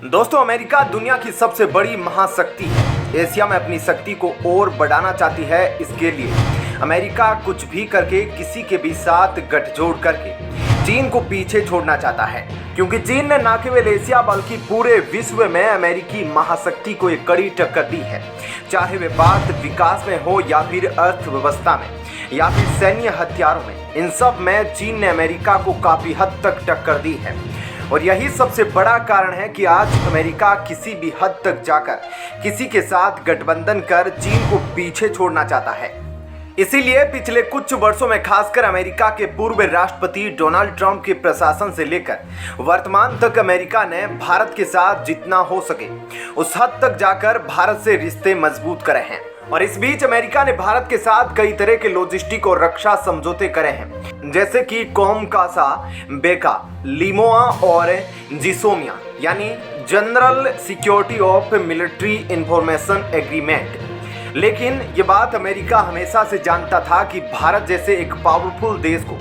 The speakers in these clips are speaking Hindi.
दोस्तों, अमेरिका दुनिया की सबसे बड़ी महाशक्ति है। एशिया में अपनी शक्ति को और बढ़ाना चाहती है। इसके लिए अमेरिका कुछ भी करके किसी के भी साथ गठजोड़ करके चीन को पीछे छोड़ना चाहता है, क्योंकि चीन ने न केवल एशिया बल्कि पूरे विश्व में अमेरिकी महाशक्ति को एक कड़ी टक्कर दी है। चाहे वे बात विकास में हो या फिर अर्थव्यवस्था में या फिर सैन्य हथियारों में, इन सब में चीन ने अमेरिका को काफी हद तक टक्कर दी है। और यही सबसे बड़ा कारण है कि आज अमेरिका किसी भी हद तक जाकर किसी के साथ गठबंधन कर चीन को पीछे छोड़ना चाहता है। इसीलिए पिछले कुछ वर्षों में खासकर अमेरिका के पूर्व राष्ट्रपति डोनाल्ड ट्रंप के प्रशासन से लेकर वर्तमान तक अमेरिका ने भारत के साथ जितना हो सके उस हद तक जाकर भारत से रिश्ते मजबूत करे हैं। और इस बीच अमेरिका ने भारत के साथ कई तरह के लॉजिस्टिक और रक्षा समझौते करे हैं, जैसे कि कॉम कासा, बेका, लिमोआ और जिसोमिया यानी general security of military information agreement. लेकिन ये बात अमेरिका हमेशा से जानता था कि भारत जैसे एक पावरफुल देश को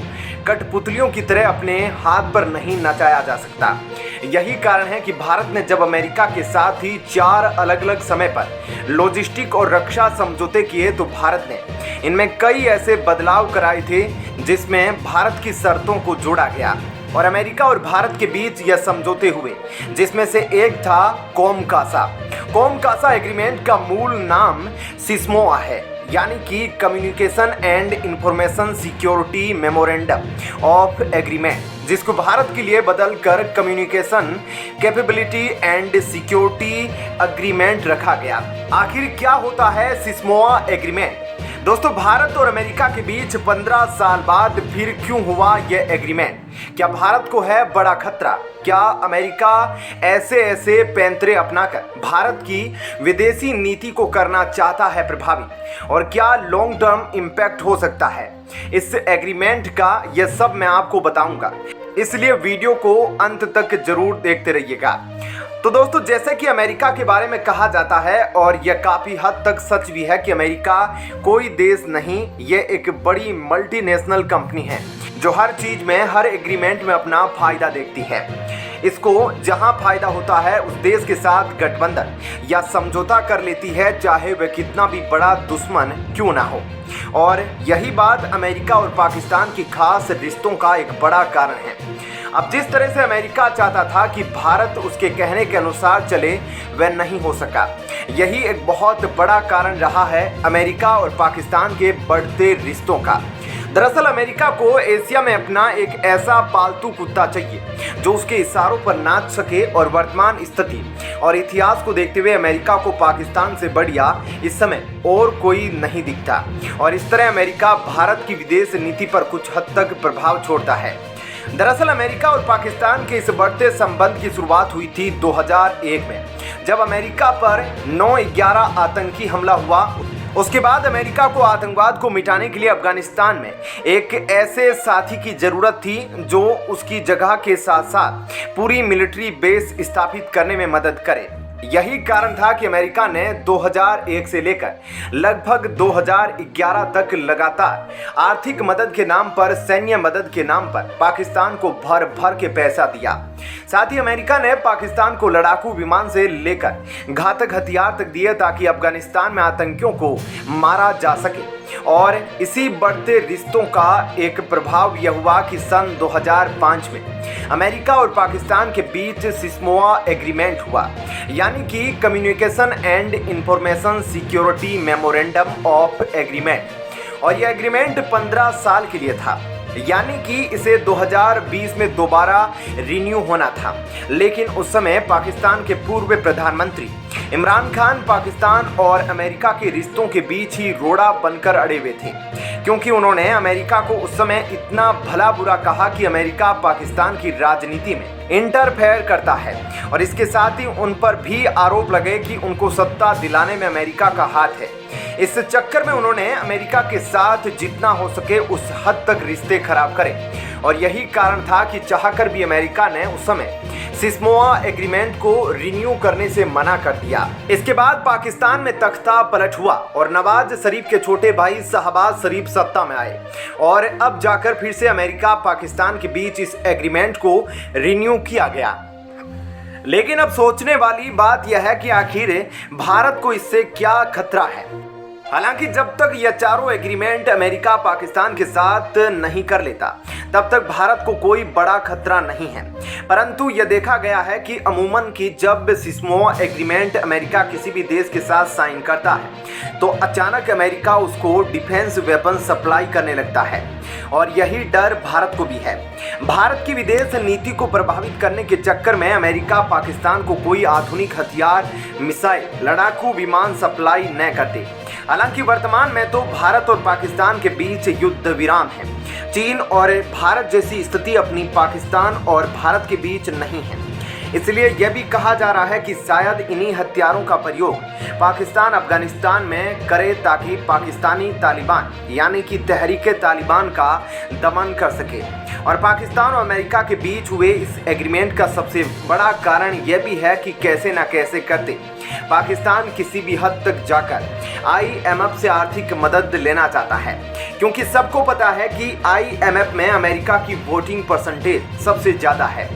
कठपुतलियों की तरह अपने हाथ पर नहीं नचाया जा सकता। यही कारण है कि भारत ने जब अमेरिका के साथ ही 4 अलग अलग समय पर लॉजिस्टिक और रक्षा समझौते किए तो भारत ने इनमें कई ऐसे बदलाव कराए थे जिसमें भारत की शर्तों को जोड़ा गया और अमेरिका और भारत के बीच यह समझौते हुए, जिसमें से एक था com casa. Com casa agreement का मूल नाम सिस्मोआ है, यानी कि communication and information security memorandum of agreement, जिसको भारत के लिए बदलकर communication capability and security agreement रखा गया। आखिर क्या होता है सिस्मोआ एग्रीमेंट? दोस्तों, भारत और अमेरिका के बीच 15 साल बाद फिर क्यों हुआ यह एग्रीमेंट? क्या भारत को है बड़ा खतरा? क्या अमेरिका ऐसे पैंतरे अपनाकर भारत की विदेशी नीति को करना चाहता है प्रभावी? और क्या लॉन्ग टर्म इम्पैक्ट हो सकता है इस एग्रीमेंट का? यह सब मैं आपको बताऊंगा, इसलिए वीडियो को अंत तक जरूर देखते रहिएगा। तो दोस्तों, जैसे कि अमेरिका के बारे में कहा जाता है और यह काफ़ी हद तक सच भी है कि अमेरिका कोई देश नहीं, ये एक बड़ी मल्टीनेशनल कंपनी है जो हर चीज़ में, हर एग्रीमेंट में अपना फ़ायदा देखती है। इसको जहां फ़ायदा होता है उस देश के साथ गठबंधन या समझौता कर लेती है, चाहे वह कितना भी बड़ा दुश्मन क्यों ना हो। और यही बात अमेरिका और पाकिस्तान की खास रिश्तों का एक बड़ा कारण है। अब जिस तरह से अमेरिका चाहता था कि भारत उसके कहने के अनुसार चले, वह नहीं हो सका। यही एक बहुत बड़ा कारण रहा है अमेरिका और पाकिस्तान के बढ़ते रिश्तों का। दरअसल अमेरिका को एशिया में अपना एक ऐसा पालतू कुत्ता चाहिए जो उसके इशारों पर नाच सके, और वर्तमान स्थिति और इतिहास को देखते हुए अमेरिका को पाकिस्तान से बढ़िया इस समय और कोई नहीं दिखता। और इस तरह अमेरिका भारत की विदेश नीति पर कुछ हद तक प्रभाव छोड़ता है। दरअसल अमेरिका और पाकिस्तान के इस बढ़ते संबंध की शुरुआत हुई थी 2001 में, जब अमेरिका पर 9/11 आतंकी हमला हुआ। उसके बाद अमेरिका को आतंकवाद को मिटाने के लिए अफगानिस्तान में एक ऐसे साथी की जरूरत थी जो उसकी जगह के साथ साथ पूरी मिलिट्री बेस स्थापित करने में मदद करे। यही कारण था कि अमेरिका ने 2001 से लेकर लगभग 2011 तक लगातार आर्थिक मदद के नाम पर, सैन्य मदद के नाम पर पाकिस्तान को भर भर के पैसा दिया। साथ ही अमेरिका ने पाकिस्तान को लड़ाकू विमान से लेकर घातक हथियार तक दिए ताकि अफगानिस्तान में आतंकियों को मारा जा सके। और इसी बढ़ते रिश्तों का एक प्रभाव यह हुआ कि सन 2005 में अमेरिका और पाकिस्तान के बीच सिस्मोआ एग्रीमेंट हुआ, यानी कि communication and information security memorandum of agreement. और यह एग्रीमेंट 15 साल के लिए था, यानी कि इसे 2020 में दोबारा रिन्यू होना था। लेकिन उस समय पाकिस्तान के पूर्व प्रधानमंत्री इमरान खान पाकिस्तान और अमेरिका के रिश्तों के बीच ही रोड़ा बनकर अड़े हुए थे, क्योंकि उन्होंने अमेरिका को उस समय इतना भला बुरा कहा कि अमेरिका पाकिस्तान की राजनीति में इंटरफेयर करता है। और इसके साथ ही उन पर भी आरोप लगे कि उनको सत्ता दिलाने में अमेरिका का हाथ है। इस चक्कर में उन्होंने अमेरिका के साथ जितना हो सके उस हद तक रिश्ते खराब करे। और यही कारण था कि चाहकर भी अमेरिका ने उस समय सिस्मोआ एग्रीमेंट को रिन्यू करने से मना कर दिया। इसके बाद पाकिस्तान में तख्ता पलट हुआ और नवाज शरीफ के छोटे भाई शहबाज शरीफ सत्ता में आए, और अब जाकर फिर से अमेरिका पाकिस्तान के बीच इस एग्रीमेंट को रिन्यू किया गया। लेकिन अब सोचने वाली बात यह है कि आखिर भारत को इससे क्या खतरा है। हालांकि जब तक यह चारों एग्रीमेंट अमेरिका पाकिस्तान के साथ नहीं कर लेता तब तक भारत को कोई बड़ा खतरा नहीं है। परंतु यह देखा गया है कि अमूमन कि जब सिस्मोआ एग्रीमेंट अमेरिका किसी भी देश के साथ साइन करता है तो अचानक अमेरिका उसको डिफेंस वेपन सप्लाई करने लगता है, और यही डर भारत को भी है। भारत की विदेश नीति को प्रभावित करने के चक्कर में अमेरिका पाकिस्तान को कोई आधुनिक हथियार, मिसाइल, लड़ाकू विमान सप्लाई न करते। हालांकि वर्तमान में तो भारत और पाकिस्तान के बीच युद्ध विराम है। चीन और भारत जैसी स्थिति अपनी पाकिस्तान और भारत के बीच नहीं है। इसलिए यह भी कहा जा रहा है कि शायद इन्हीं हथियारों का प्रयोग पाकिस्तान अफगानिस्तान में करे ताकि पाकिस्तानी तालिबान यानी कि तहरीके तालिबान का दमन कर सके। और पाकिस्तान और अमेरिका के बीच हुए इस एग्रीमेंट का सबसे बड़ा कारण यह भी है कि कैसे न कैसे करते पाकिस्तान किसी भी हद तक जाकर IMF से आर्थिक मदद लेना चाहता है, क्योंकि सबको पता है कि IMF में अमेरिका की वोटिंग परसेंटेज सबसे ज़्यादा है।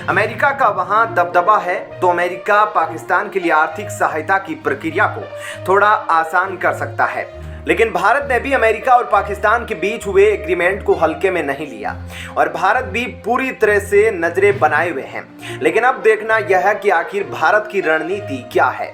अमेरिका का वहां दबदबा है, तो अमेरिका पाकिस्तान के लिए आर्थिक सहायता की प्रक्रिया को थोड़ा आसान कर सकता है। लेकिन भारत ने भी अमेरिका और पाकिस्तान के बीच हुए एग्रीमेंट को हल्के में नहीं लिया और भारत भी पूरी तरह से नजरें बनाए हुए हैं। लेकिन अब देखना यह है कि आखिर भारत की रणनीति क्या है।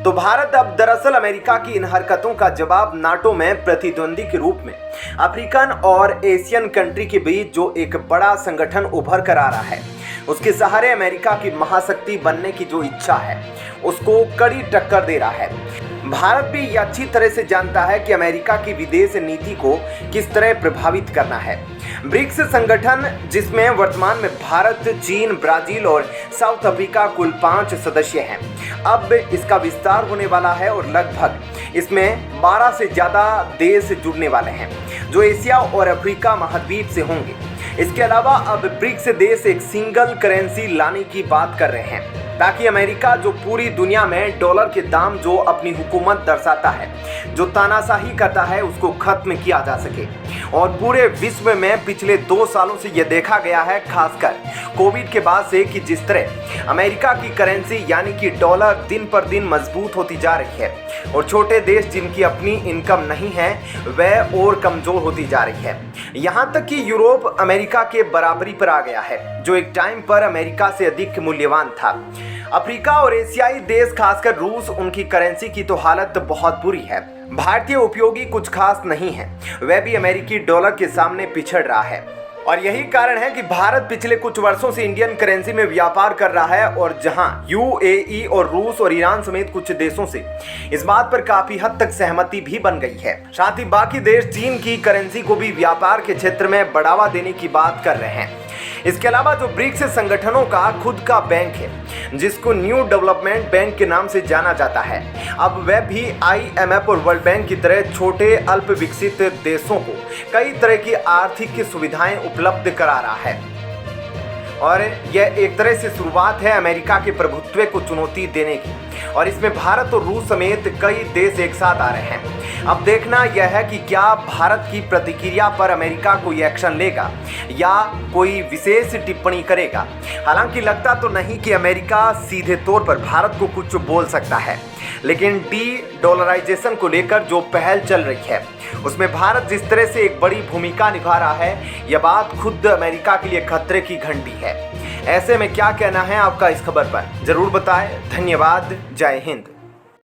तो भारत अब दरअसल अमेरिका की इन हरकतों का जवाब नाटो में प्रतिद्वंदी के रूप में अफ्रीकन और एशियन कंट्री के बीच जो एक बड़ा संगठन उभर कर आ रहा है, उसके सहारे अमेरिका की महाशक्ति बनने की जो इच्छा है उसको कड़ी टक्कर दे रहा है। भारत भी यह अच्छी तरह से जानता है कि अमेरिका की विदेश नीति को किस तरह प्रभावित करना है। ब्रिक्स संगठन, जिसमें वर्तमान में भारत, चीन, ब्राजील और साउथ अफ्रीका कुल 5 सदस्य हैं, अब इसका विस्तार होने वाला है और लगभग इसमें 12 से ज़्यादा देश जुड़ने वाले हैं जो एशिया और अफ्रीका महाद्वीप से होंगे। इसके अलावा अब ब्रिक्स देश एक सिंगल करेंसी लाने की बात कर रहे हैं ताकि अमेरिका जो पूरी दुनिया में डॉलर के दाम जो अपनी हुकूमत दर्शाता है, जो तानाशाही करता है, उसको खत्म किया जा सके। और पूरे विश्व में पिछले 2 सालों से यह देखा गया है, खासकर कोविड के बाद से, कि जिस तरह अमेरिका की करेंसी यानी कि डॉलर दिन पर दिन मजबूत होती जा रही है और छोटे देश जिनकी अपनी इनकम नहीं है वह और कमजोर होती जा रही है। यहाँ तक कि यूरोप अमेरिका के बराबरी पर आ गया है, जो एक टाइम पर अमेरिका से अधिक मूल्यवान था। अफ्रीका और एशियाई देश, खासकर रूस, उनकी करेंसी की तो हालत बहुत बुरी है। भारतीय उपयोगी कुछ खास नहीं है, वह भी अमेरिकी डॉलर के सामने पिछड़ रहा है। और यही कारण है कि भारत पिछले कुछ वर्षों से इंडियन करेंसी में व्यापार कर रहा है, और जहां UAE और रूस और ईरान समेत कुछ देशों से इस बात पर काफी हद तक सहमति भी बन गई है। साथ ही बाकी देश चीन की करेंसी को भी व्यापार के क्षेत्र में बढ़ावा देने की बात कर रहे हैं। इसके अलावा जो ब्रिक्स संगठनों का खुद का बैंक है, जिसको न्यू डेवलपमेंट बैंक के नाम से जाना जाता है, अब वह भी IMF और वर्ल्ड बैंक की तरह छोटे अल्प विकसित देशों को कई तरह की आर्थिक सुविधाएं उपलब्ध करा रहा है। और यह एक तरह से शुरुआत है अमेरिका के प्रभुत्व को चुनौती देने की, और इसमें भारत और रूस समेत कई देश एक साथ आ रहे हैं। अब देखना यह है कि क्या भारत की प्रतिक्रिया पर अमेरिका कोई एक्शन लेगा या कोई विशेष टिप्पणी करेगा। हालांकि लगता तो नहीं कि अमेरिका सीधे तौर पर भारत को कुछ बोल सकता है, लेकिन डी-डॉलराइजेशन को लेकर जो पहल चल रही है उसमें भारत जिस तरह से एक बड़ी भूमिका निभा रहा है, यह बात खुद अमेरिका के लिए खतरे की घंटी है। ऐसे में क्या कहना है आपका इस खबर पर, जरूर बताएं। धन्यवाद। जय हिंद।